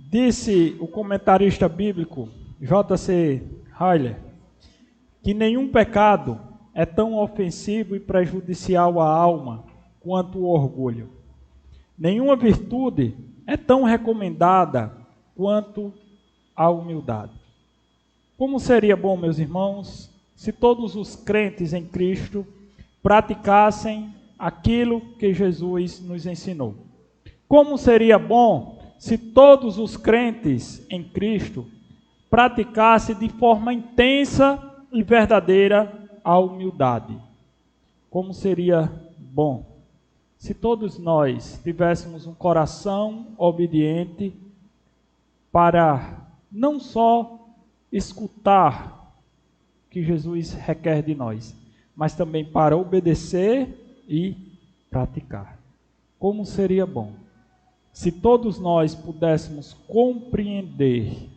Disse o comentarista bíblico J.C. Ryle que nenhum pecado é tão ofensivo e prejudicial à alma quanto o orgulho. Nenhuma virtude é tão recomendada quanto a humildade. Como seria bom, meus irmãos, se todos os crentes em Cristo praticassem aquilo que Jesus nos ensinou? Como seria bom se todos os crentes em Cristo praticassem de forma intensa e verdadeira a humildade? Como seria bom se todos nós tivéssemos um coração obediente para não só escutar o que Jesus requer de nós, mas também para obedecer e praticar. Como seria bom se todos nós pudéssemos compreender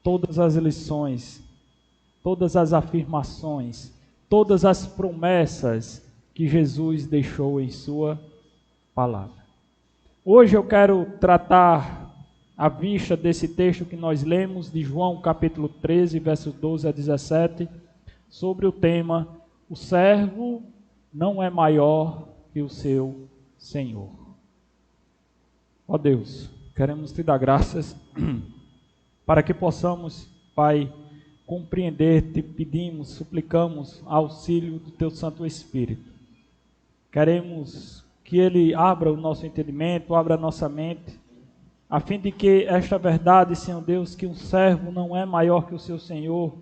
todas as lições, todas as afirmações, todas as promessas que Jesus deixou em sua palavra. Hoje eu quero tratar, à vista desse texto que nós lemos, de João capítulo 13, versos 12 a 17, sobre o tema: o servo não é maior que o seu Senhor. Ó Deus, queremos te dar graças para que possamos, Pai, compreender, te pedimos, suplicamos auxílio do teu Santo Espírito. Queremos que ele abra o nosso entendimento, abra a nossa mente, a fim de que esta verdade, Senhor Deus, que um servo não é maior que o seu Senhor,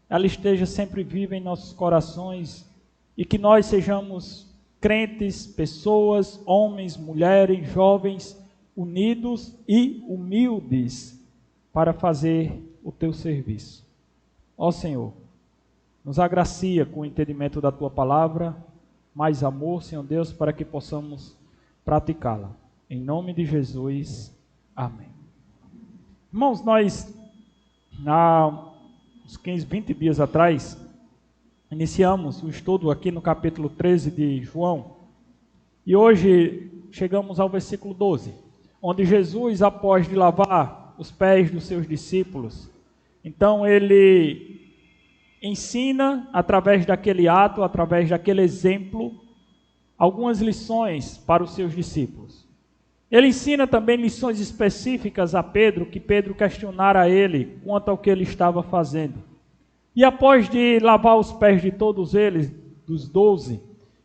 ela esteja sempre viva em nossos corações e que nós sejamos crentes, pessoas, homens, mulheres, jovens, unidos e humildes para fazer o teu serviço. Ó Senhor, nos agracia com o entendimento da tua palavra, mais amor, Senhor Deus, para que possamos praticá-la. Em nome de Jesus, amém. Irmãos, nós, há uns 15, 20 dias atrás, iniciamos o estudo aqui no capítulo 13 de João, e hoje chegamos ao versículo 12, onde Jesus, após de lavar os pés dos seus discípulos, então ele ensina, através daquele ato, através daquele exemplo, algumas lições para os seus discípulos. Ele ensina também lições específicas a Pedro, que Pedro questionara a ele quanto ao que ele estava fazendo. E após de lavar os pés de todos eles, dos 12,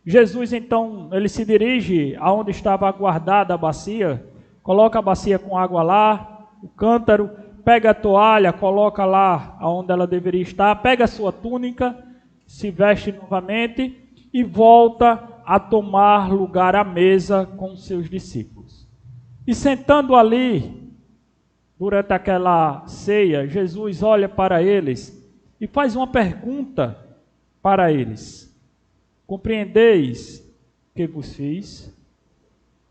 Jesus então, ele se dirige aonde estava guardada a bacia, coloca a bacia com água lá, o cântaro, pega a toalha, coloca lá onde ela deveria estar, pega a sua túnica, se veste novamente e volta a tomar lugar à mesa com os seus discípulos. E sentando ali, durante aquela ceia, Jesus olha para eles e faz uma pergunta para eles: compreendeis o que vos fiz?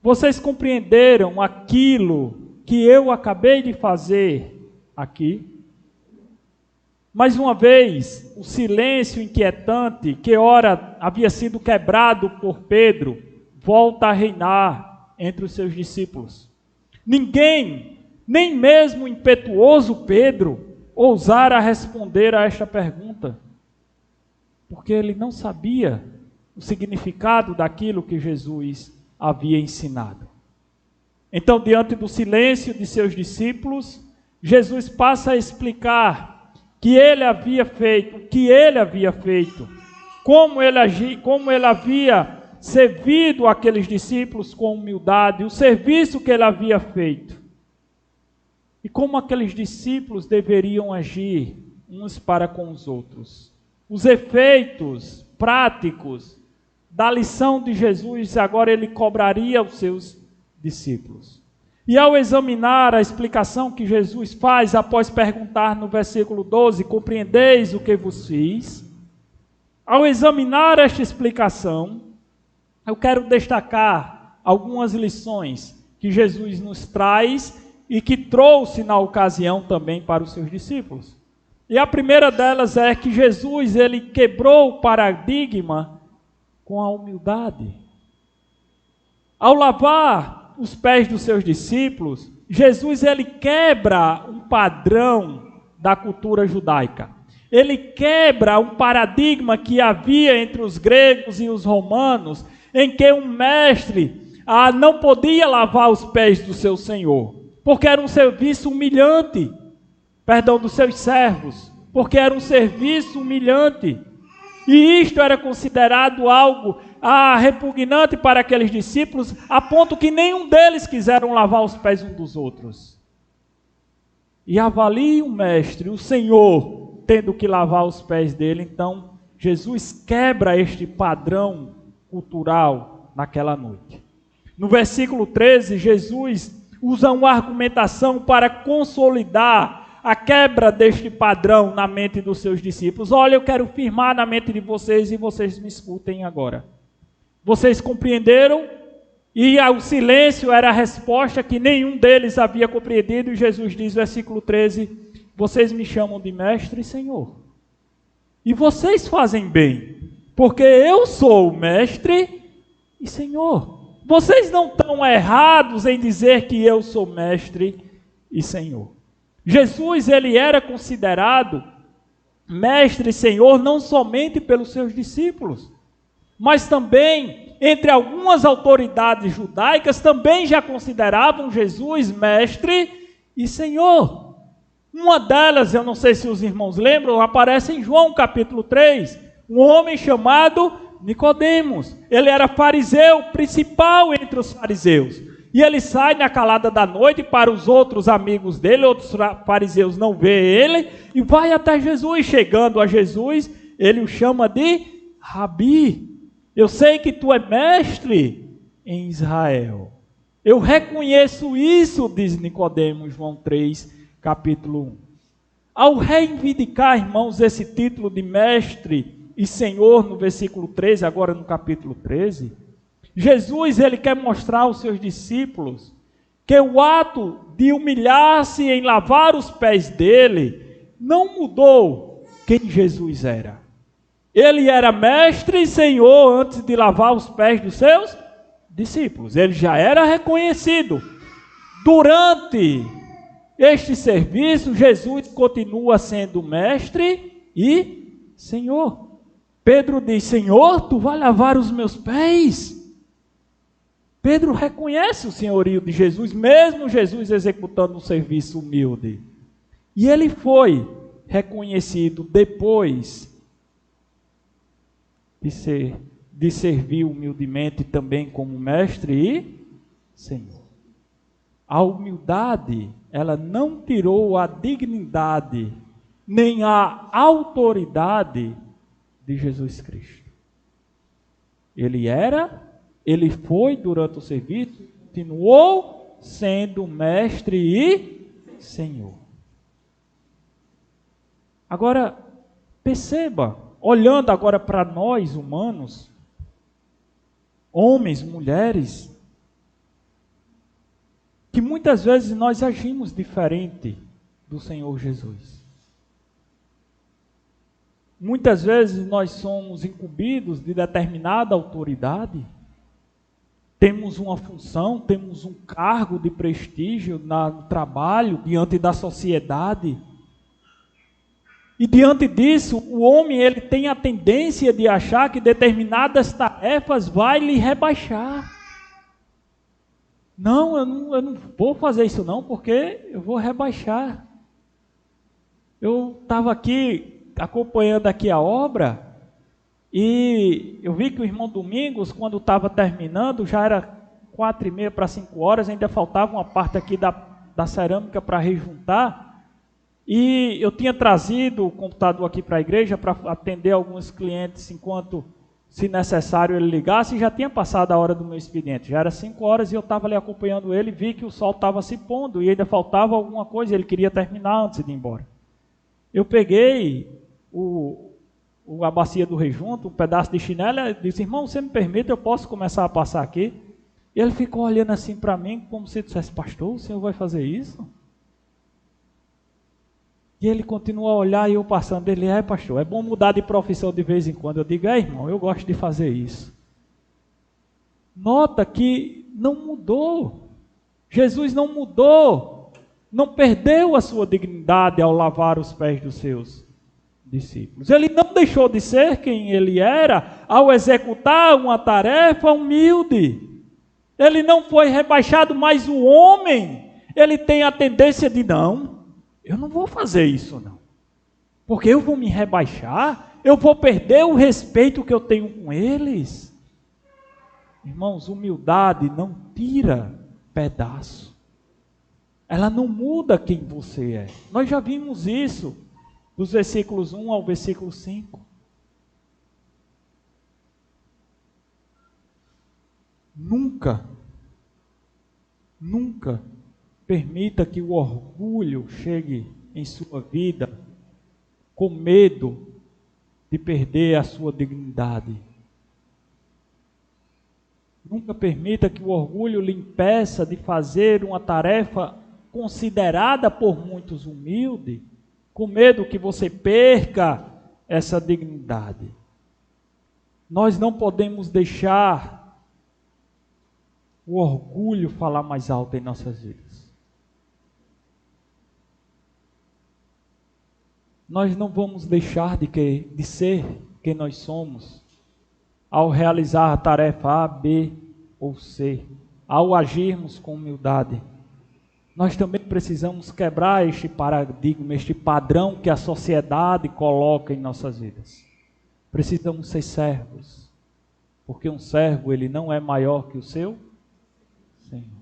Vocês compreenderam aquilo que eu acabei de fazer aqui? Mais uma vez, o silêncio inquietante, que ora havia sido quebrado por Pedro, volta a reinar entre os seus discípulos. Ninguém, nem mesmo o impetuoso Pedro, ousara responder a esta pergunta, porque ele não sabia o significado daquilo que Jesus havia ensinado. Então, diante do silêncio de seus discípulos, Jesus passa a explicar que ele havia feito, o que ele havia feito, como ele havia servido aqueles discípulos com humildade, o serviço que ele havia feito, e como aqueles discípulos deveriam agir uns para com os outros. Os efeitos práticos da lição de Jesus, agora ele cobraria aos seus discípulos. E ao examinar a explicação que Jesus faz, após perguntar no versículo 12, compreendeis o que vos fiz? Ao examinar esta explicação, eu quero destacar algumas lições que Jesus nos traz e que trouxe na ocasião também para os seus discípulos. E a primeira delas é que Jesus, ele quebrou o paradigma com a humildade. Ao lavar os pés dos seus discípulos, Jesus ele quebra um padrão da cultura judaica. Ele quebra um paradigma que havia entre os gregos e os romanos, em que um mestre não podia lavar os pés do seu senhor, porque era um serviço humilhante, dos seus servos, porque era um serviço humilhante. E isto era considerado algo repugnante para aqueles discípulos, a ponto que nenhum deles quiseram lavar os pés uns dos outros. E avalie o mestre, o Senhor, tendo que lavar os pés dele. Então, Jesus quebra este padrão cultural naquela noite. No versículo 13, Jesus usa uma argumentação para consolidar a quebra deste padrão na mente dos seus discípulos. Olha, eu quero firmar na mente de vocês e vocês me escutem agora. Vocês compreenderam? E o silêncio era a resposta que nenhum deles havia compreendido. E Jesus diz, versículo 13, vocês me chamam de mestre e senhor. E vocês fazem bem, porque eu sou o mestre e senhor. Vocês não estão errados em dizer que eu sou mestre e senhor. Jesus, ele era considerado mestre e senhor não somente pelos seus discípulos, mas também entre algumas autoridades judaicas também já consideravam Jesus mestre e senhor. Uma delas, eu não sei se os irmãos lembram, aparece em João capítulo 3, um homem chamado Nicodemos. Ele era fariseu, principal entre os fariseus. E ele sai na calada da noite para os outros amigos dele, outros fariseus não vê ele, e vai até Jesus. Chegando a Jesus, ele o chama de Rabi. Eu sei que tu é mestre em Israel. Eu reconheço isso, diz Nicodemos, João 3, capítulo 1. Ao reivindicar, irmãos, esse título de mestre e Senhor no versículo 13, agora no capítulo 13, Jesus ele quer mostrar aos seus discípulos que o ato de humilhar-se em lavar os pés dele não mudou quem Jesus era. Ele era mestre e Senhor antes de lavar os pés dos seus discípulos. Ele já era reconhecido. Durante este serviço, Jesus continua sendo mestre e Senhor. Pedro diz, Senhor, tu vai lavar os meus pés? Pedro reconhece o senhorio de Jesus, mesmo Jesus executando um serviço humilde. E ele foi reconhecido depois de servir humildemente também como mestre e Senhor. A humildade, ela não tirou a dignidade, nem a autoridade de Jesus Cristo. Ele foi durante o serviço, continuou sendo mestre e Senhor. Agora, perceba, olhando agora para nós humanos, homens, mulheres, que muitas vezes nós agimos diferente do Senhor Jesus. Muitas vezes nós somos incumbidos de determinada autoridade, temos uma função, temos um cargo de prestígio no trabalho, diante da sociedade. E diante disso, o homem ele tem a tendência de achar que determinadas tarefas vai lhe rebaixar. Não, eu não vou fazer isso não, porque eu vou rebaixar. Eu estava aqui acompanhando aqui a obra, e eu vi que o irmão Domingos, quando estava terminando, já era 4:30 para 5 horas, ainda faltava uma parte aqui da cerâmica para rejuntar, e eu tinha trazido o computador aqui para a igreja para atender alguns clientes enquanto, se necessário, ele ligasse, e já tinha passado a hora do meu expediente, já era 5 horas e eu estava ali acompanhando ele, vi que o sol estava se pondo e ainda faltava alguma coisa, ele queria terminar antes de ir embora. Eu peguei a bacia do rejunto, um pedaço de chinelo, e disse, irmão, você me permite, eu posso começar a passar aqui? E ele ficou olhando assim para mim, como se dissesse, pastor, o senhor vai fazer isso? E ele continua a olhar e eu passando, ele, pastor, é bom mudar de profissão de vez em quando. Eu digo, irmão, eu gosto de fazer isso. Nota que não mudou. Jesus não mudou, não perdeu a sua dignidade ao lavar os pés dos seus discípulos. Ele não deixou de ser quem ele era ao executar uma tarefa humilde. Ele não foi rebaixado, mas o homem, ele tem a tendência de não, eu não vou fazer isso não. Porque eu vou me rebaixar, eu vou perder o respeito que eu tenho com eles. Irmãos, humildade não tira pedaço. Ela não muda quem você é. Nós já vimos isso, dos versículos 1 ao versículo 5. Nunca permita que o orgulho chegue em sua vida com medo de perder a sua dignidade. Nunca permita que o orgulho lhe impeça de fazer uma tarefa considerada por muitos humilde, com medo que você perca essa dignidade. Nós não podemos deixar o orgulho falar mais alto em nossas vidas. Nós não vamos deixar de ser quem nós somos ao realizar a tarefa A, B ou C, ao agirmos com humildade. Nós também precisamos quebrar este paradigma, este padrão que a sociedade coloca em nossas vidas. Precisamos ser servos, porque um servo ele não é maior que o seu Senhor.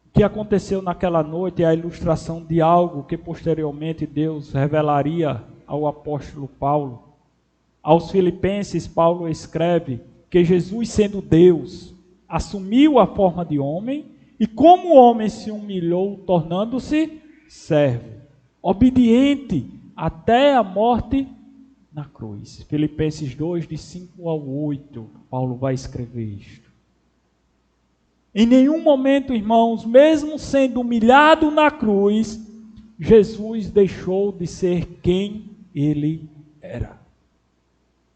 O que aconteceu naquela noite é a ilustração de algo que posteriormente Deus revelaria ao apóstolo Paulo. Aos Filipenses, Paulo escreve que Jesus, sendo Deus, assumiu a forma de homem e como homem se humilhou, tornando-se servo, obediente até a morte na cruz. Filipenses 2, de 5 ao 8, Paulo vai escrever isto. Em nenhum momento, irmãos, mesmo sendo humilhado na cruz, Jesus deixou de ser quem ele era.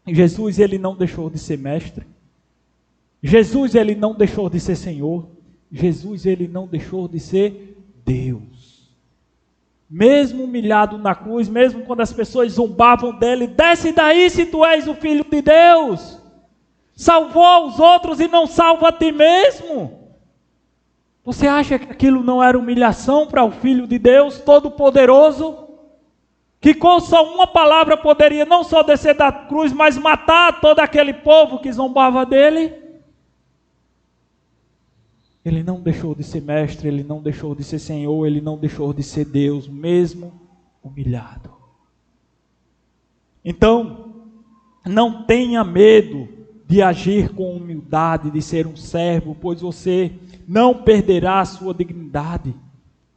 Jesus, ele não deixou de ser mestre. Jesus, ele não deixou de ser Senhor. Jesus, ele não deixou de ser Deus. Mesmo humilhado na cruz, mesmo quando as pessoas zombavam dele, desce daí se tu és o Filho de Deus. Salvou os outros e não salva a ti mesmo. Você acha que aquilo não era humilhação para o Filho de Deus, Todo-Poderoso? Que com só uma palavra poderia não só descer da cruz, mas matar todo aquele povo que zombava dele? Ele não deixou de ser mestre, ele não deixou de ser Senhor, ele não deixou de ser Deus, mesmo humilhado. Então, não tenha medo de agir com humildade, de ser um servo, pois você não perderá a sua dignidade.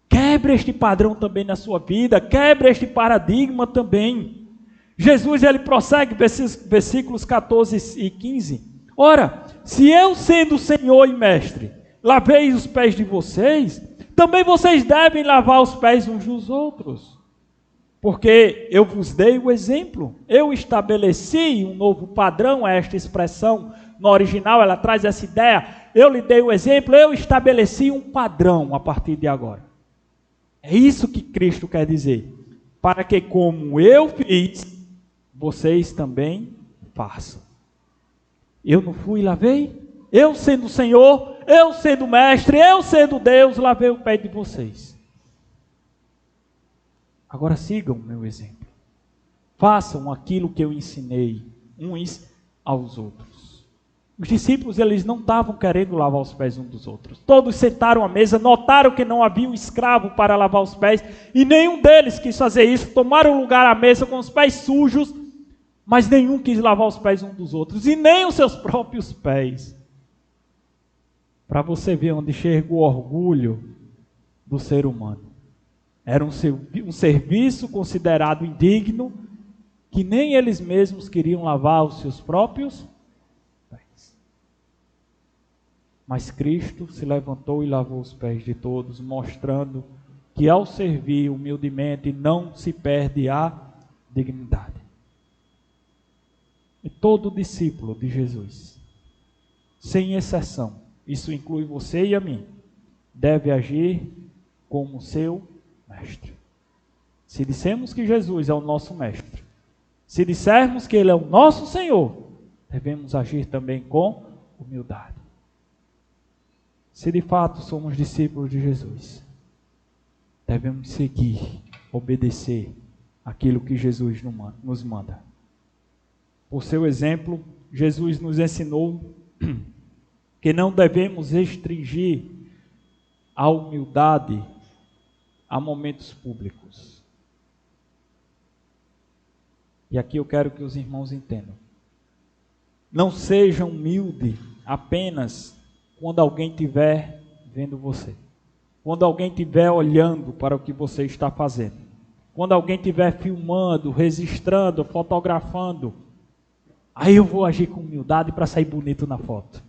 Quebre este padrão também na sua vida, quebre este paradigma também. Jesus, ele prossegue, versículos 14 e 15. Ora, se eu sendo Senhor e Mestre, lavei os pés de vocês, também vocês devem lavar os pés uns dos outros. Porque eu vos dei o exemplo, eu estabeleci um novo padrão, esta expressão no original, ela traz essa ideia, eu lhe dei o exemplo, eu estabeleci um padrão a partir de agora. É isso que Cristo quer dizer, para que como eu fiz, vocês também façam. Eu não fui e lavei? Eu sendo Senhor, eu sendo Mestre, eu sendo Deus, lavei o pé de vocês. Agora sigam o meu exemplo. Façam aquilo que eu ensinei uns aos outros. Os discípulos, eles não estavam querendo lavar os pés uns dos outros. Todos sentaram à mesa, notaram que não havia um escravo para lavar os pés, e nenhum deles quis fazer isso, tomaram lugar à mesa com os pés sujos, mas nenhum quis lavar os pés uns dos outros, e nem os seus próprios pés. Para você ver onde chega o orgulho do ser humano. Era um serviço considerado indigno, que nem eles mesmos queriam lavar os seus próprios pés. Mas Cristo se levantou e lavou os pés de todos, mostrando que ao servir humildemente não se perde a dignidade. E todo discípulo de Jesus, sem exceção, isso inclui você e a mim, deve agir como seu mestre. Se dissermos que Jesus é o nosso mestre, se dissermos que Ele é o nosso Senhor, devemos agir também com humildade. Se de fato somos discípulos de Jesus, devemos seguir, obedecer aquilo que Jesus nos manda. Por seu exemplo, Jesus nos ensinou que não devemos restringir a humildade a momentos públicos. E aqui eu quero que os irmãos entendam. Não seja humilde apenas quando alguém estiver vendo você. Quando alguém estiver olhando para o que você está fazendo. Quando alguém estiver filmando, registrando, fotografando. Aí eu vou agir com humildade para sair bonito na foto.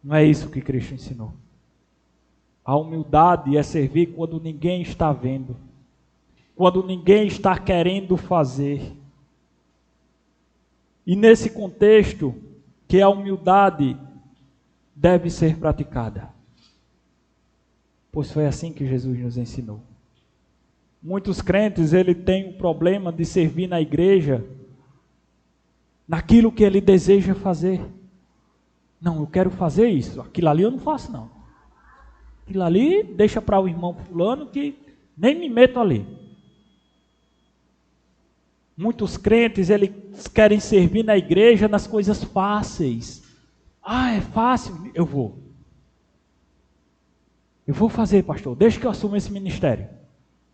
Não é isso que Cristo ensinou. A humildade é servir quando ninguém está vendo. Quando ninguém está querendo fazer. E nesse contexto que a humildade deve ser praticada. Pois foi assim que Jesus nos ensinou. Muitos crentes, ele tem o problema de servir na igreja naquilo que ele deseja fazer. Não, eu quero fazer isso, aquilo ali eu não faço não. Aquilo ali deixa para o irmão fulano que nem me meto ali. Muitos crentes, eles querem servir na igreja nas coisas fáceis. Ah, é fácil, eu vou. Eu vou fazer, pastor, deixa que eu assuma esse ministério.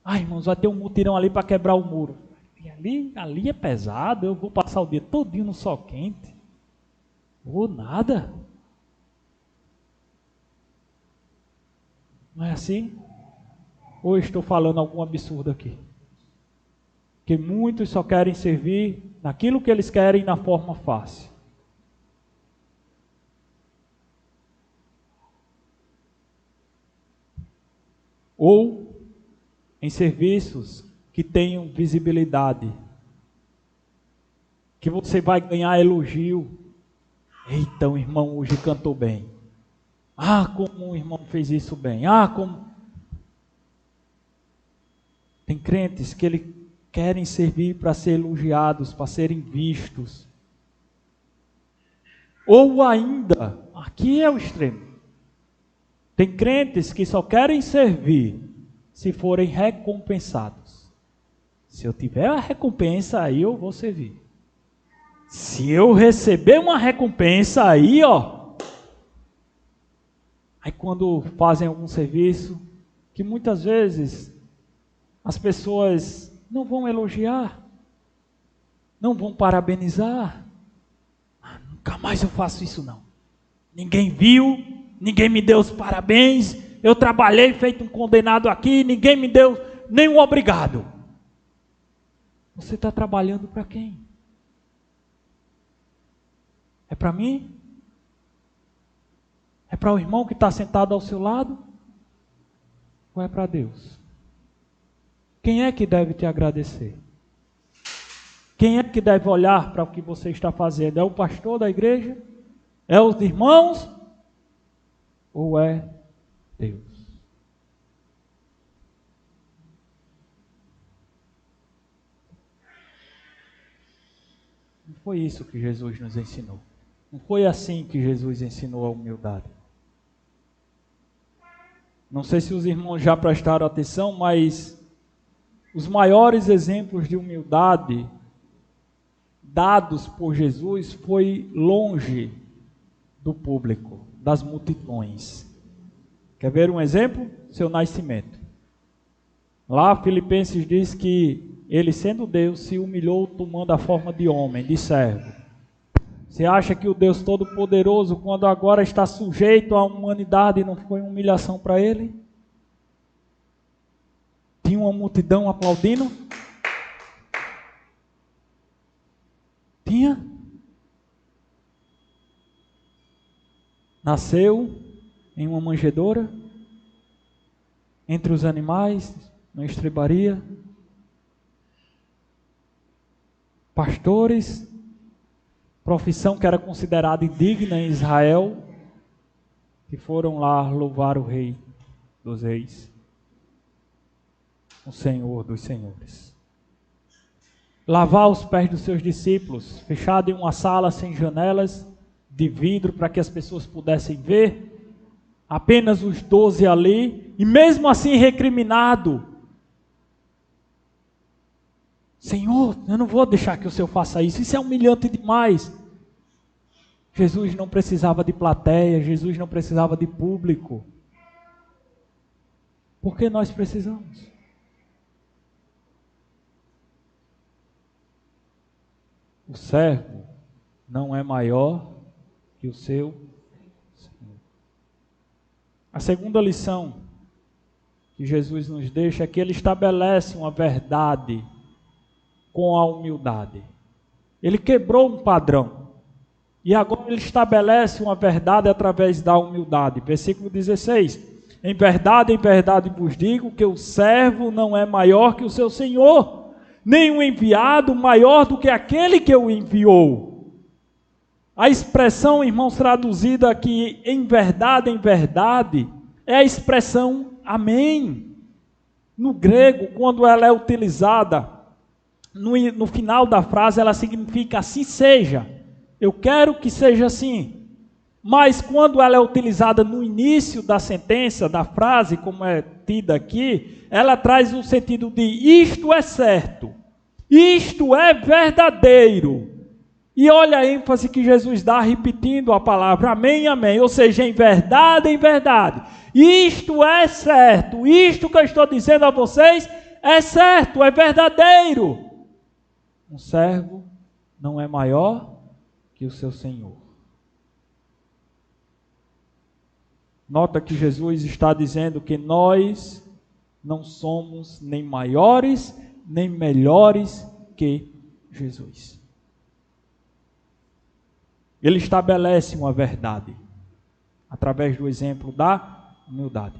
Ah, irmãos, vai ter um mutirão ali para quebrar o muro. E ali é pesado, eu vou passar o dia todinho no sol quente. Ou nada. Não é assim? Ou estou falando algum absurdo aqui? Que muitos só querem servir naquilo que eles querem na forma fácil. Ou em serviços que tenham visibilidade, que você vai ganhar elogio. Eita, o irmão hoje cantou bem. Ah, como o irmão fez isso bem. Ah, como... Tem crentes que eles querem servir para ser elogiados, para serem vistos. Ou ainda, aqui é o extremo. Tem crentes que só querem servir se forem recompensados. Se eu tiver a recompensa, aí eu vou servir. Se eu receber uma recompensa, aí ó. Aí quando fazem algum serviço, que muitas vezes as pessoas não vão elogiar, não vão parabenizar. Ah, nunca mais eu faço isso não. Ninguém viu, ninguém me deu os parabéns, eu trabalhei feito um condenado aqui, ninguém me deu nenhum obrigado. Você está trabalhando para quem? É para mim? É para o irmão que está sentado ao seu lado? Ou é para Deus? Quem é que deve te agradecer? Quem é que deve olhar para o que você está fazendo? É o pastor da igreja? É os irmãos? Ou é Deus? Não foi isso que Jesus nos ensinou. Não foi assim que Jesus ensinou a humildade. Não sei se os irmãos já prestaram atenção, mas os maiores exemplos de humildade dados por Jesus foi longe do público, das multidões. Quer ver um exemplo? Seu nascimento. Lá Filipenses diz que ele, sendo Deus, se humilhou tomando a forma de homem, de servo. Você acha que o Deus Todo-Poderoso, quando agora está sujeito à humanidade, não foi uma humilhação para ele? Tinha uma multidão aplaudindo? Tinha? Nasceu em uma manjedoura, entre os animais, na estrebaria. Pastores profissão que era considerada indigna em Israel, que foram lá louvar o Rei dos Reis, o Senhor dos Senhores. Lavar os pés dos seus discípulos, fechado em uma sala sem janelas, de vidro para que as pessoas pudessem ver, apenas os 12 ali, e mesmo assim recriminado. Senhor, eu não vou deixar que o Senhor faça isso é humilhante demais. Jesus não precisava de plateia, Jesus não precisava de público. Por que nós precisamos? O servo não é maior que o seu Senhor. A segunda lição que Jesus nos deixa é que ele estabelece uma verdade com a humildade. Ele quebrou um padrão. E agora ele estabelece uma verdade através da humildade. Versículo 16. Em verdade vos digo que o servo não é maior que o seu senhor, nem o enviado maior do que aquele que o enviou. A expressão, irmãos, traduzida aqui em verdade, é a expressão amém. No grego, quando ela é utilizada, no final da frase, ela significa assim seja. Eu quero que seja assim. Mas quando ela é utilizada no início da sentença, da frase, como é tida aqui, ela traz o sentido de isto é certo, isto é verdadeiro. E olha a ênfase que Jesus dá repetindo a palavra amém, amém. Ou seja, em verdade, isto é certo, isto que eu estou dizendo a vocês é certo, é verdadeiro. Um servo não é maior que o seu Senhor. Nota que Jesus está dizendo que nós não somos nem maiores, nem melhores que Jesus. Ele estabelece uma verdade, através do exemplo da humildade.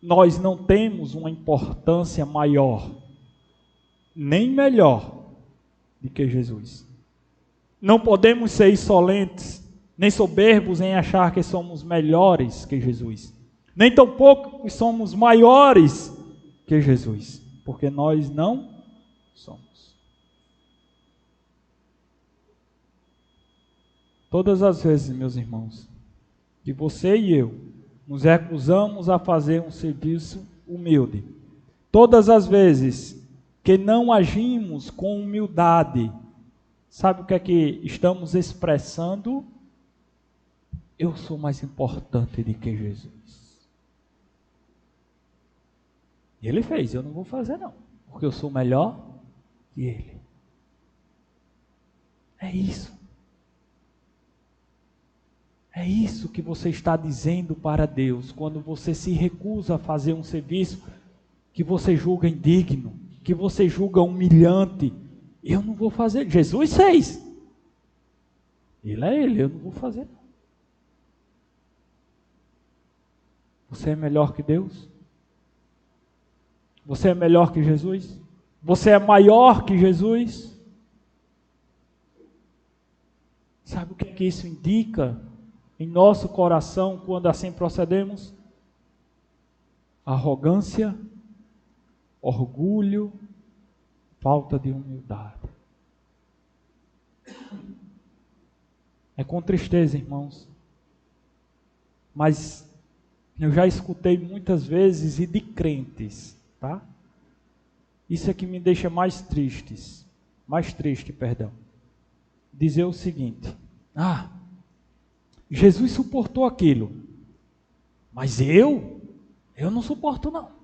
Nós não temos uma importância maior, nem melhor, do que Jesus. Não podemos ser insolentes, nem soberbos em achar que somos melhores que Jesus. Nem tampouco somos maiores que Jesus, porque nós não somos. Todas as vezes, meus irmãos, que você e eu nos recusamos a fazer um serviço humilde, todas as vezes que não agimos com humildade, sabe o que é que estamos expressando? Eu sou mais importante do que Jesus. Ele fez, eu não vou fazer não, porque eu sou melhor que ele. É isso. É isso que você está dizendo para Deus, quando você se recusa a fazer um serviço que você julga indigno, que você julga humilhante. Eu não vou fazer. Jesus fez. Ele é ele, eu não vou fazer. Você é melhor que Deus? Você é melhor que Jesus? Você é maior que Jesus? Sabe o que isso indica em nosso coração quando assim procedemos? Arrogância, orgulho, falta de humildade. É com tristeza, irmãos, mas eu já escutei muitas vezes e de crentes, tá? Isso é que me deixa mais triste, dizer o seguinte: Jesus suportou aquilo, mas eu não suporto não.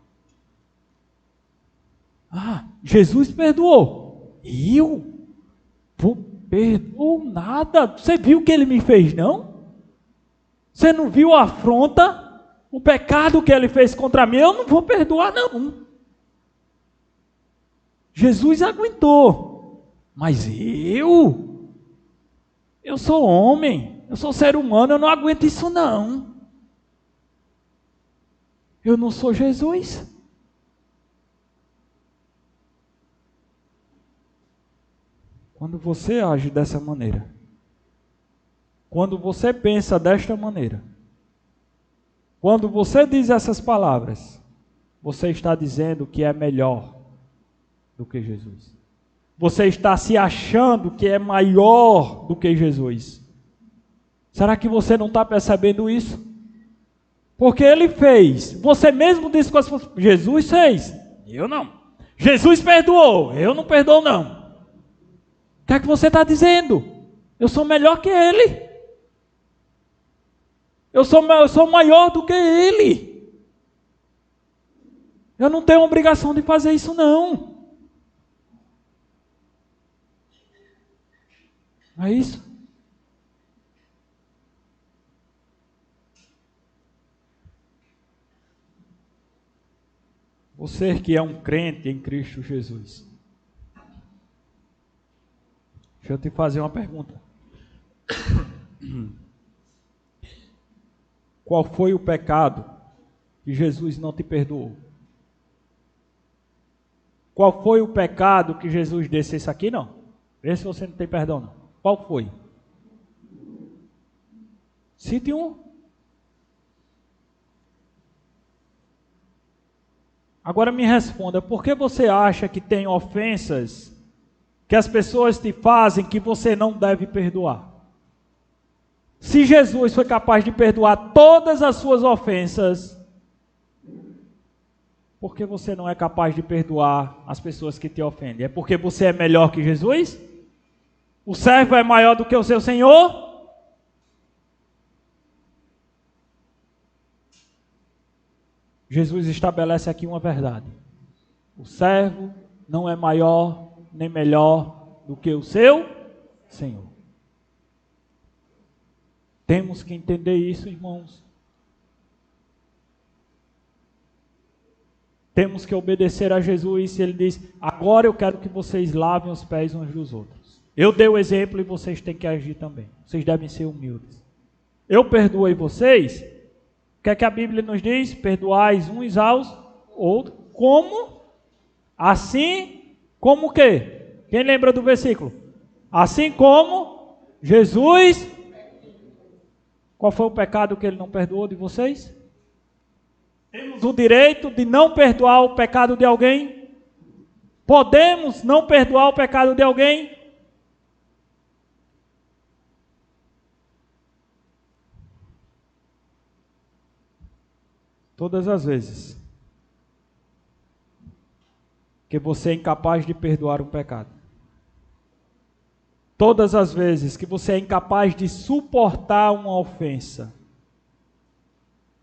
Jesus perdoou, eu perdoou nada. Você viu o que ele me fez, não? Você não viu a afronta, o pecado que ele fez contra mim? Eu não vou perdoar não. Jesus aguentou, mas eu sou homem, eu sou ser humano, eu não aguento isso não. Eu não sou Jesus. Quando você age dessa maneira, quando você pensa desta maneira, quando você diz essas palavras, você está dizendo que é melhor do que Jesus. Você está se achando que é maior do que Jesus. Será que você não está percebendo isso? Porque Ele fez. Você mesmo disse com as suas... Jesus fez. Eu não. Jesus perdoou. Eu não perdoo não. O que é que você está dizendo? Eu sou melhor que Ele. Eu sou maior do que Ele. Eu não tenho obrigação de fazer isso não. Não é isso? Você que é um crente em Cristo Jesus. Deixa eu te fazer uma pergunta. Qual foi o pecado que Jesus não te perdoou? Qual foi o pecado que Jesus disse? Esse aqui não. Esse você não tem perdão não. Qual foi? Cite um. Agora me responda, por que você acha que tem ofensas que as pessoas te fazem que você não deve perdoar? Se Jesus foi capaz de perdoar todas as suas ofensas, por que você não é capaz de perdoar as pessoas que te ofendem? É porque você é melhor que Jesus? O servo é maior do que o seu senhor? Jesus estabelece aqui uma verdade. O servo não é maior nem melhor do que o seu senhor. Temos que entender isso, irmãos. Temos que obedecer a Jesus. Ele diz, agora eu quero que vocês lavem os pés uns dos outros. Eu dei o exemplo e vocês têm que agir também. Vocês devem ser humildes. Eu perdoei vocês. O que é que a Bíblia nos diz? Perdoais uns aos outros. Como? Assim como o quê? Quem lembra do versículo? Assim como Jesus... Qual foi o pecado que Ele não perdoou de vocês? Temos o direito de não perdoar o pecado de alguém? Podemos não perdoar o pecado de alguém? Todas as vezes que você é incapaz de perdoar um pecado, todas as vezes que você é incapaz de suportar uma ofensa,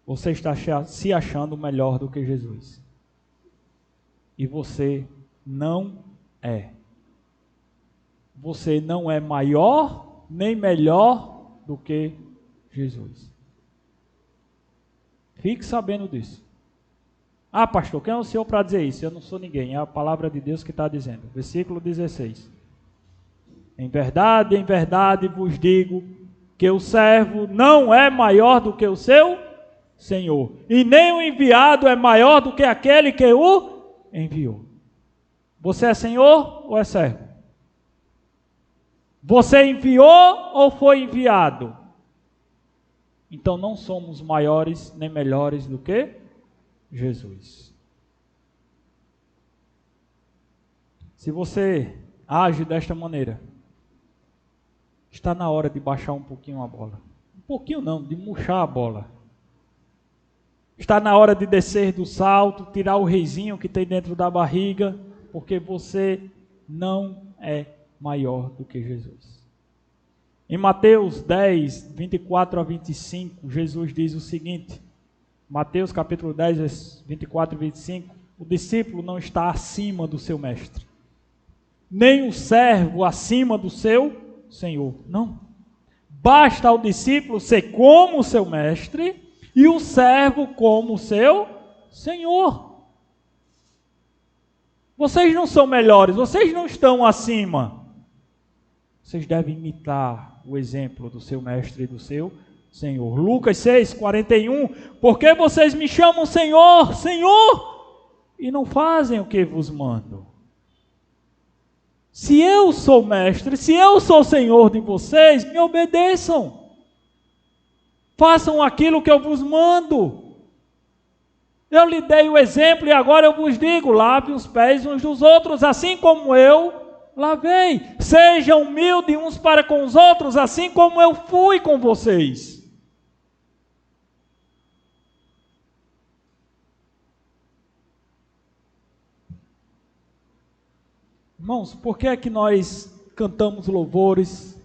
você está se achando melhor do que Jesus. E você não é. Você não é maior nem melhor do que Jesus. Fique sabendo disso. Ah, pastor, quem é o senhor para dizer isso? Eu não sou ninguém, é a palavra de Deus que está dizendo. Versículo 16. Em verdade vos digo que o servo não é maior do que o seu senhor, e nem o enviado é maior do que aquele que o enviou. Você é senhor ou é servo? Você enviou ou foi enviado? Então não somos maiores nem melhores do que Jesus. Se você age desta maneira, está na hora de baixar um pouquinho a bola. Um pouquinho não, de murchar a bola. Está na hora de descer do salto, tirar o reizinho que tem dentro da barriga, porque você não é maior do que Jesus. Em Mateus 10, 24 a 25, Jesus diz o seguinte, Mateus capítulo 10, 24 e 25, o discípulo não está acima do seu mestre, nem o servo acima do seu Senhor. Não. Basta ao discípulo ser como o seu mestre e o servo como o seu Senhor. Vocês não são melhores, vocês não estão acima. Vocês devem imitar o exemplo do seu mestre e do seu Senhor. Lucas 6, 41. Porque vocês me chamam Senhor, Senhor, e não fazem o que vos mando? Se eu sou mestre, se eu sou senhor de vocês, me obedeçam. Façam aquilo que eu vos mando. Eu lhe dei o exemplo e agora eu vos digo, lave os pés uns dos outros, assim como eu lavei. Sejam humildes uns para com os outros, assim como eu fui com vocês. Irmãos, por que é que nós cantamos louvores?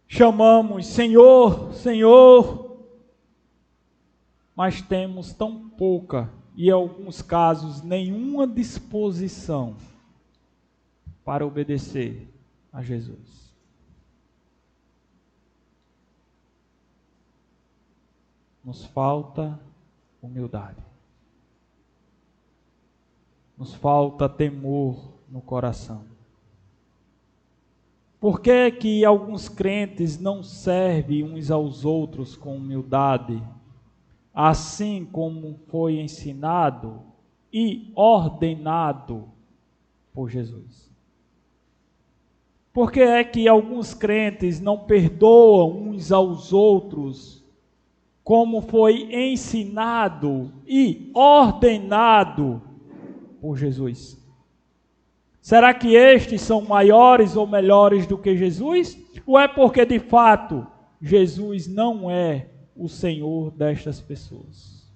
Chamamos Senhor, Senhor, mas temos tão pouca e, em alguns casos, nenhuma disposição para obedecer a Jesus. Nos falta humildade. Nos falta temor no coração. Por que que alguns crentes não servem uns aos outros com humildade, assim como foi ensinado e ordenado por Jesus? Por que é que alguns crentes não perdoam uns aos outros, como foi ensinado e ordenado por Jesus? Será que estes são maiores ou melhores do que Jesus? Ou é porque de fato Jesus não é o Senhor destas pessoas?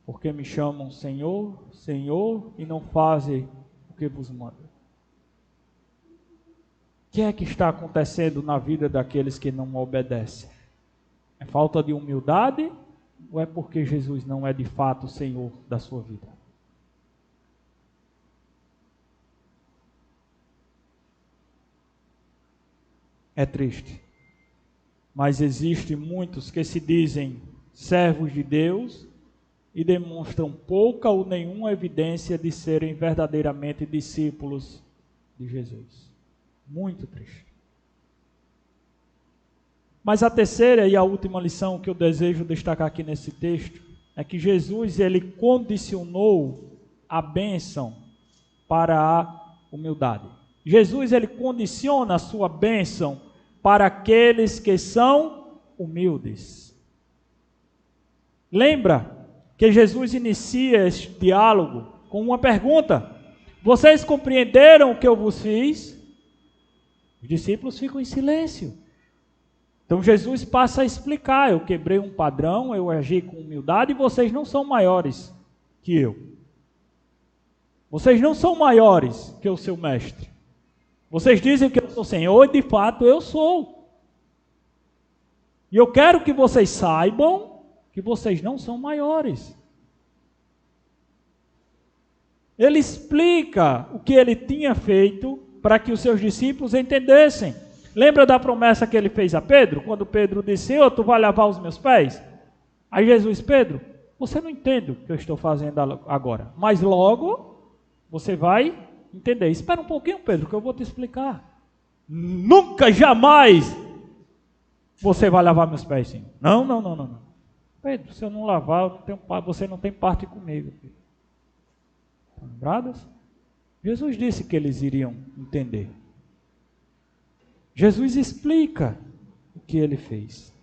Porque me chamam Senhor, Senhor e não fazem o que vos mando. O que é que está acontecendo na vida daqueles que não obedecem? É falta de humildade? Ou é porque Jesus não é de fato o Senhor da sua vida? É triste, mas existem muitos que se dizem servos de Deus e demonstram pouca ou nenhuma evidência de serem verdadeiramente discípulos de Jesus. Muito triste. Mas a terceira e a última lição que eu desejo destacar aqui nesse texto é que Jesus, ele condicionou a bênção para a humildade. Jesus, ele condiciona a sua bênção para aqueles que são humildes. Lembra que Jesus inicia este diálogo com uma pergunta: vocês compreenderam o que eu vos fiz? Os discípulos ficam em silêncio. Então Jesus passa a explicar: eu quebrei um padrão, eu agi com humildade e vocês não são maiores que eu. Vocês não são maiores que o seu mestre. Vocês dizem que eu sou Senhor e de fato eu sou. E eu quero que vocês saibam que vocês não são maiores. Ele explica o que ele tinha feito para que os seus discípulos entendessem. Lembra da promessa que ele fez a Pedro? Quando Pedro disse: Senhor, tu vai lavar os meus pés? Aí Jesus: Pedro, você não entende o que eu estou fazendo agora, mas logo você vai entender. Espera um pouquinho, Pedro, que eu vou te explicar. Nunca, jamais você vai lavar meus pés, Senhor. Não. Pedro, se eu não lavar, você não tem parte comigo. Estão lembrados? Jesus disse que eles iriam entender. Jesus explica o que ele fez.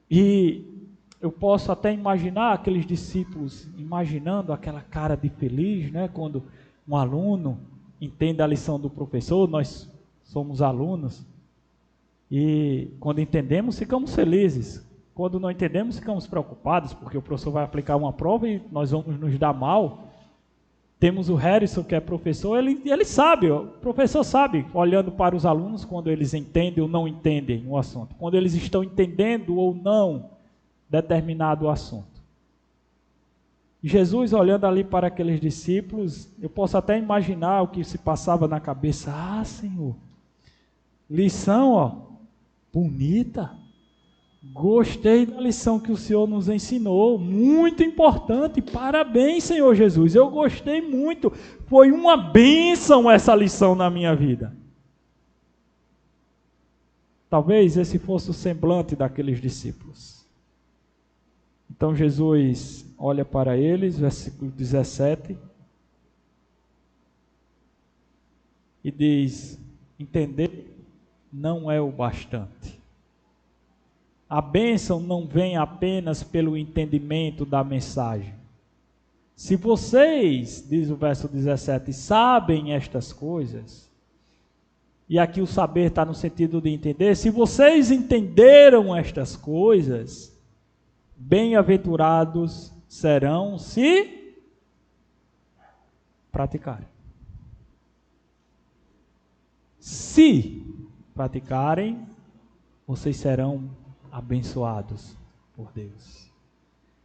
E eu posso até imaginar aqueles discípulos imaginando aquela cara de feliz, né? Quando um aluno entende a lição do professor, nós somos alunos, e quando entendemos ficamos felizes. Quando não entendemos ficamos preocupados, porque o professor vai aplicar uma prova e nós vamos nos dar mal. Temos o Harrison, que é professor, ele sabe, o professor sabe, olhando para os alunos, quando eles entendem ou não entendem o assunto, quando eles estão entendendo ou não determinado assunto. Jesus, olhando ali para aqueles discípulos, eu posso até imaginar o que se passava na cabeça. Ah, Senhor, lição, bonita. Gostei da lição que o Senhor nos ensinou, muito importante, parabéns, Senhor Jesus, eu gostei muito, foi uma bênção essa lição na minha vida. Talvez esse fosse o semblante daqueles discípulos. Então Jesus olha para eles, versículo 17, e diz: entender não é o bastante. A bênção não vem apenas pelo entendimento da mensagem. Se vocês, diz o verso 17, sabem estas coisas, e aqui o saber está no sentido de entender, se vocês entenderam estas coisas, bem-aventurados serão se praticarem. Se praticarem, vocês serão abençoados por Deus.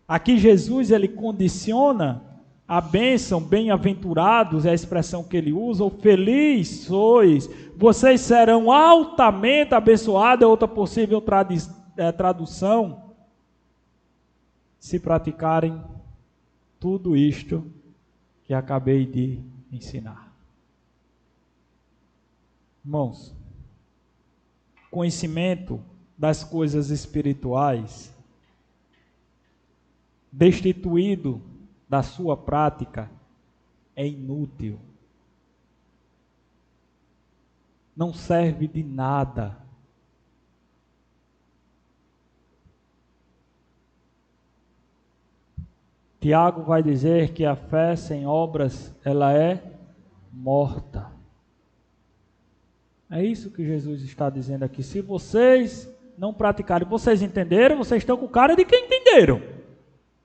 Aqui Jesus, ele condiciona a bênção, bem-aventurados, é a expressão que ele usa, ou feliz sois, vocês serão altamente abençoados, é outra possível tradução, se praticarem tudo isto que acabei de ensinar. Irmãos, conhecimento das coisas espirituais, destituído da sua prática, é inútil. Não serve de nada. Tiago vai dizer que a fé sem obras, ela é morta. É isso que Jesus está dizendo aqui. Se vocês não praticarem, vocês entenderam? Vocês estão com cara de quem entenderam.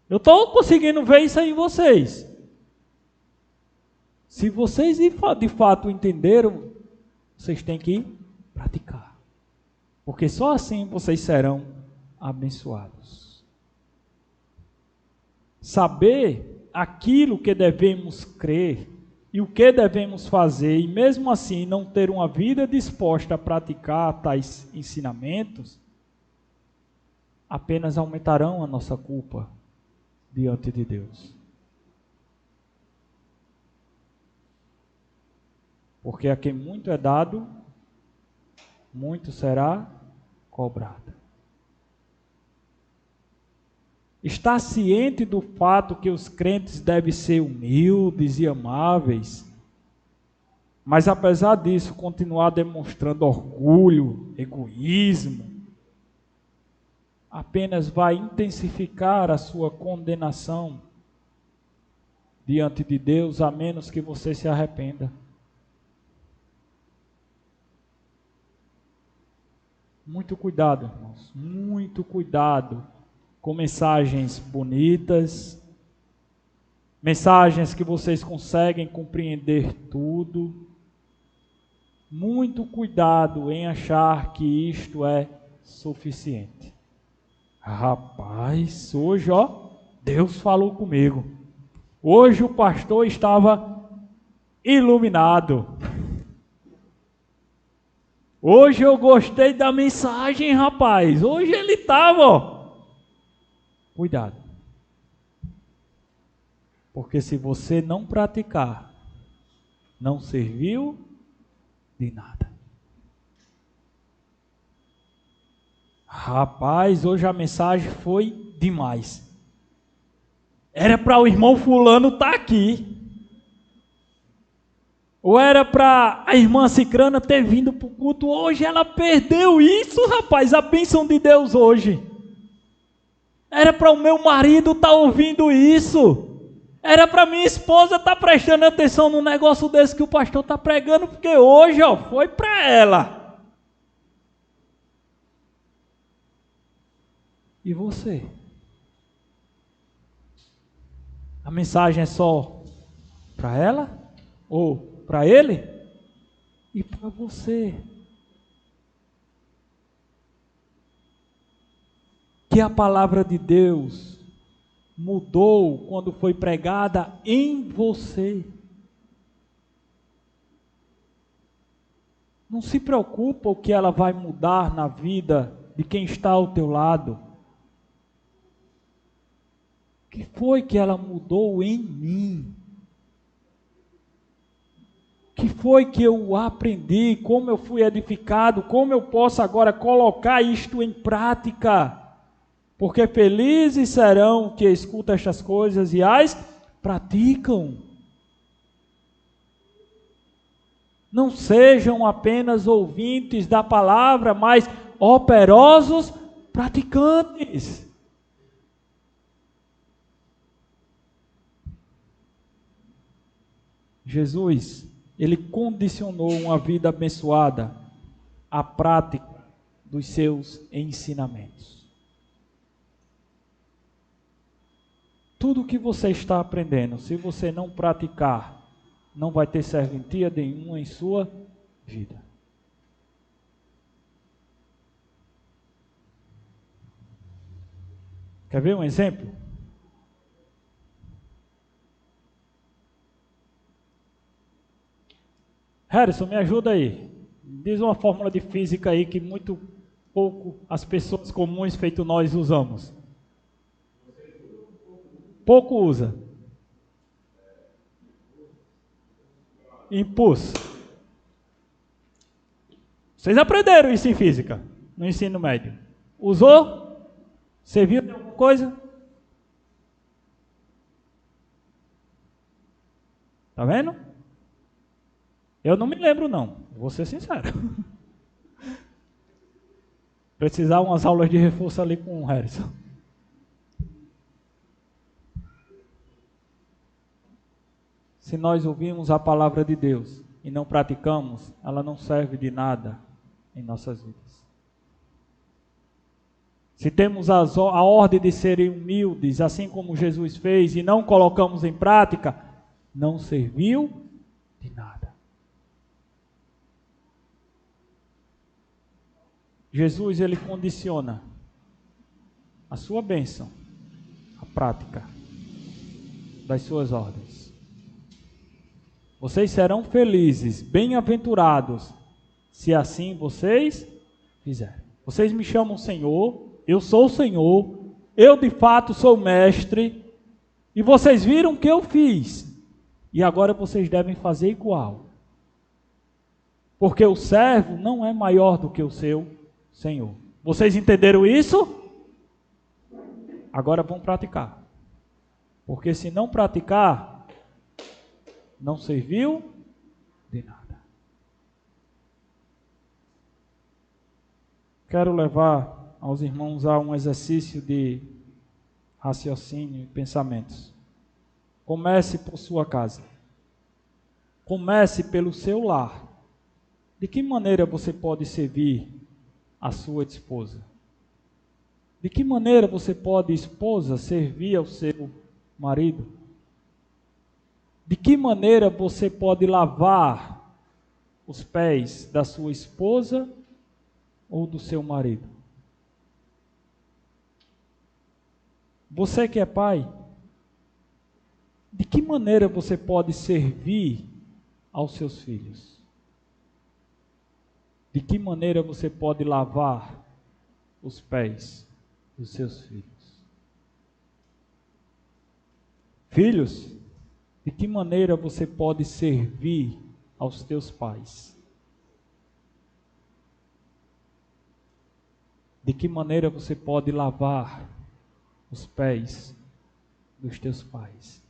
Eu estou conseguindo ver isso aí em vocês. Se vocês de fato entenderam, vocês têm que praticar. Porque só assim vocês serão abençoados. Saber aquilo que devemos crer e o que devemos fazer, e mesmo assim não ter uma vida disposta a praticar tais ensinamentos, apenas aumentarão a nossa culpa diante de Deus. Porque a quem muito é dado, muito será cobrado. Está ciente do fato que os crentes devem ser humildes e amáveis, mas apesar disso, continuar demonstrando orgulho, egoísmo, apenas vai intensificar a sua condenação diante de Deus, a menos que você se arrependa. Muito cuidado, irmãos, muito cuidado com mensagens bonitas, mensagens que vocês conseguem compreender tudo. Muito cuidado em achar que isto é suficiente. Rapaz, hoje, Deus falou comigo. Hoje o pastor estava iluminado. Hoje eu gostei da mensagem, rapaz. Hoje ele estava, Cuidado. Porque se você não praticar, não serviu de nada. Rapaz, hoje a mensagem foi demais. Era para o irmão fulano estar aqui. Ou era para a irmã Cicrana ter vindo para o culto. Hoje ela perdeu isso, rapaz, a bênção de Deus hoje. Era para o meu marido estar ouvindo isso. Era para minha esposa estar prestando atenção num negócio desse que o pastor está pregando, porque hoje, foi para ela. E você? A mensagem é só para ela? Ou para ele? E para você? Que a palavra de Deus mudou quando foi pregada em você. Não se preocupa o que ela vai mudar na vida de quem está ao teu lado. O que foi que ela mudou em mim? O que foi que eu aprendi? Como eu fui edificado? Como eu posso agora colocar isto em prática? Porque felizes serão que escutam estas coisas e as praticam. Não sejam apenas ouvintes da palavra, mas operosos praticantes. Jesus, ele condicionou uma vida abençoada à prática dos seus ensinamentos. Tudo que você está aprendendo, se você não praticar, não vai ter serventia nenhuma em sua vida. Quer ver um exemplo? Harrison, me ajuda aí. Diz uma fórmula de física aí que muito pouco as pessoas comuns feito nós usamos. Pouco usa. Impulso. Vocês aprenderam isso em física, no ensino médio. Usou? Serviu de alguma coisa? Tá vendo? Eu não me lembro não, vou ser sincero. Precisar umas aulas de reforço ali com o Harrison. Se nós ouvirmos a palavra de Deus e não praticamos, ela não serve de nada em nossas vidas. Se temos a ordem de serem humildes, assim como Jesus fez, e não colocamos em prática, não serviu de nada. Jesus, ele condiciona a sua bênção, a prática das suas ordens. Vocês serão felizes, bem-aventurados, se assim vocês fizerem. Vocês me chamam Senhor, eu sou o Senhor, eu de fato sou o mestre, e vocês viram o que eu fiz, e agora vocês devem fazer igual. Porque o servo não é maior do que o seu Senhor. Vocês entenderam isso? Agora vão praticar. Porque se não praticar, não serviu de nada. Quero levar aos irmãos a um exercício de raciocínio e pensamentos. Comece por sua casa. Comece pelo seu lar. De que maneira você pode servir a sua esposa? De que maneira você pode, esposa, servir ao seu marido? De que maneira você pode lavar os pés da sua esposa ou do seu marido? Você que é pai, de que maneira você pode servir aos seus filhos? De que maneira você pode lavar os pés dos seus filhos? Filhos, de que maneira você pode servir aos teus pais? De que maneira você pode lavar os pés dos teus pais?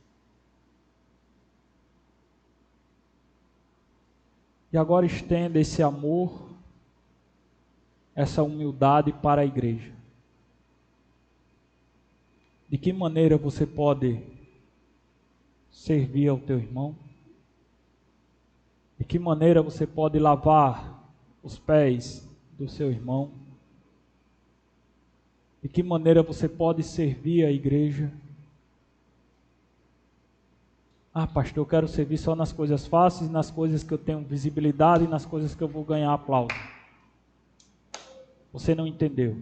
E agora estenda esse amor, essa humildade para a igreja. De que maneira você pode servir ao teu irmão? De que maneira você pode lavar os pés do seu irmão? De que maneira você pode servir a igreja? Ah, pastor, eu quero servir só nas coisas fáceis, nas coisas que eu tenho visibilidade e nas coisas que eu vou ganhar aplauso. Você não entendeu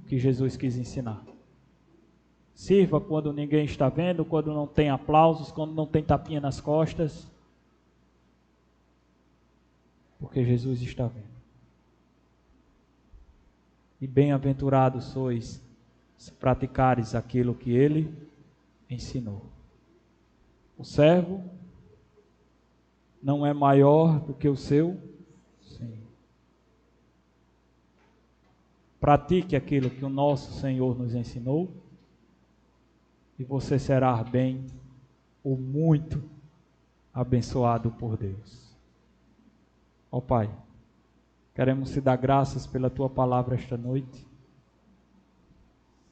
o que Jesus quis ensinar. Sirva quando ninguém está vendo, quando não tem aplausos, quando não tem tapinha nas costas. Porque Jesus está vendo. E bem-aventurados sois se praticares aquilo que Ele ensinou. O servo não é maior do que o seu Senhor. pratique aquilo que o nosso Senhor nos ensinou, e você será bem ou muito abençoado por Deus. Ó Pai, queremos te dar graças pela tua palavra esta noite.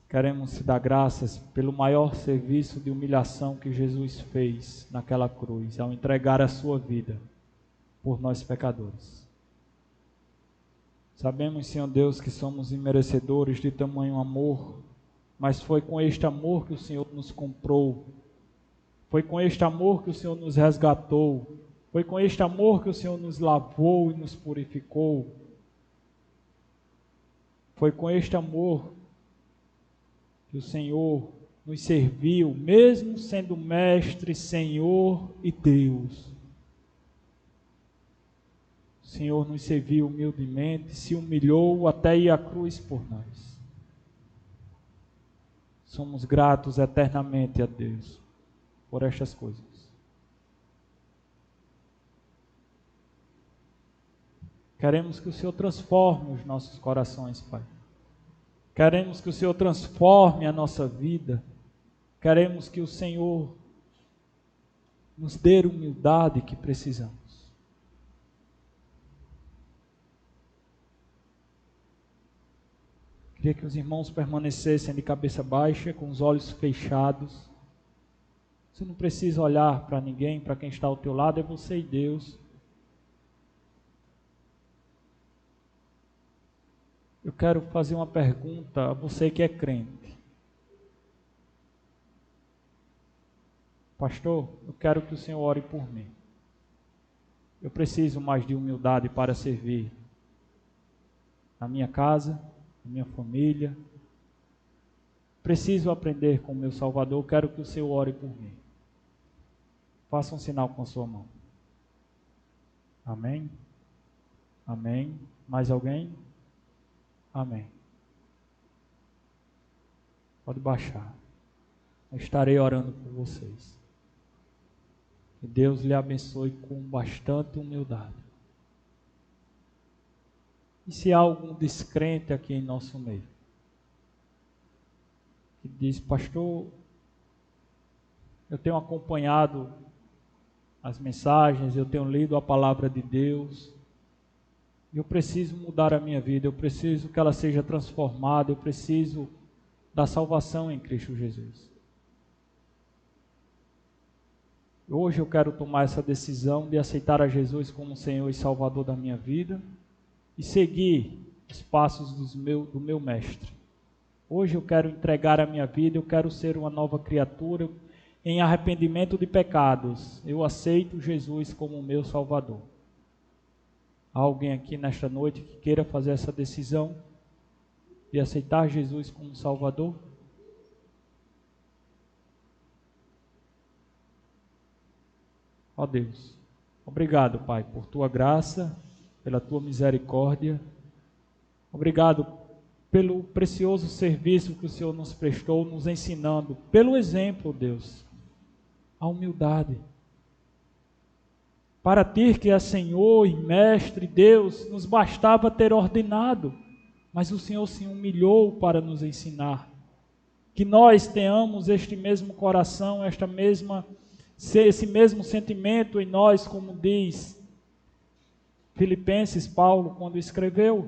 Queremos te dar graças pelo maior serviço de humilhação que Jesus fez naquela cruz, ao entregar a sua vida por nós pecadores. Sabemos, Senhor Deus, que somos imerecedores de tamanho amor, mas foi com este amor que o Senhor nos comprou, foi com este amor que o Senhor nos resgatou, foi com este amor que o Senhor nos lavou e nos purificou, foi com este amor que o Senhor nos serviu, mesmo sendo Mestre, Senhor e Deus. O Senhor nos serviu humildemente, se humilhou até ir à cruz por nós. Somos gratos eternamente a Deus por estas coisas. Queremos que o Senhor transforme os nossos corações, Pai. Queremos que o Senhor transforme a nossa vida. Queremos que o Senhor nos dê a humildade que precisamos. Queria que os irmãos permanecessem de cabeça baixa, com os olhos fechados. Você não precisa olhar para ninguém, para quem está ao teu lado, é você e Deus. Eu quero fazer uma pergunta a você que é crente. Pastor, eu quero que o Senhor ore por mim. Eu preciso mais de humildade para servir na minha casa, na minha família. Preciso aprender com o meu Salvador. Eu quero que o Senhor ore por mim. Faça um sinal com a sua mão. Amém? Amém. Mais alguém? Amém. Pode baixar. Eu estarei orando por vocês. Que Deus lhe abençoe com bastante humildade. E se há algum descrente aqui em nosso meio, que diz, pastor, eu tenho acompanhado as mensagens, eu tenho lido a palavra de Deus, eu preciso mudar a minha vida, eu preciso que ela seja transformada, eu preciso da salvação em Cristo Jesus. Hoje eu quero tomar essa decisão de aceitar a Jesus como Senhor e Salvador da minha vida e seguir os passos do meu Mestre. Hoje eu quero entregar a minha vida, eu quero ser uma nova criatura em arrependimento de pecados. Eu aceito Jesus como o meu Salvador. Há alguém aqui nesta noite que queira fazer essa decisão de aceitar Jesus como Salvador? Ó Deus, obrigado, Pai, por Tua graça, pela Tua misericórdia. Obrigado pelo precioso serviço que o Senhor nos prestou, nos ensinando, pelo exemplo, Deus, a humildade. Para Ti que é Senhor e Mestre, Deus, nos bastava ter ordenado, mas o Senhor se humilhou para nos ensinar. Que nós tenhamos este mesmo coração, esse mesmo sentimento em nós, como diz Filipenses, Paulo, quando escreveu,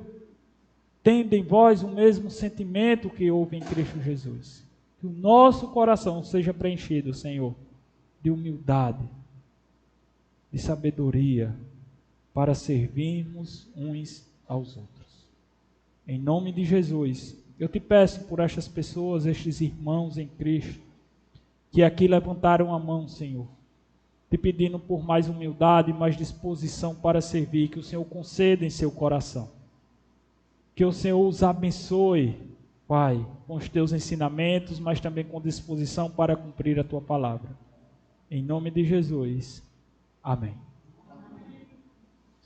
tende em vós o mesmo sentimento que houve em Cristo Jesus. Que o nosso coração seja preenchido, Senhor, de humildade, de sabedoria, para servirmos uns aos outros. Em nome de Jesus, eu te peço por estas pessoas, estes irmãos em Cristo, que aqui levantaram a mão, Senhor, te pedindo por mais humildade, mais disposição para servir, que o Senhor conceda em seu coração. Que o Senhor os abençoe, Pai, com os teus ensinamentos, mas também com disposição para cumprir a tua palavra. Em nome de Jesus. Amém.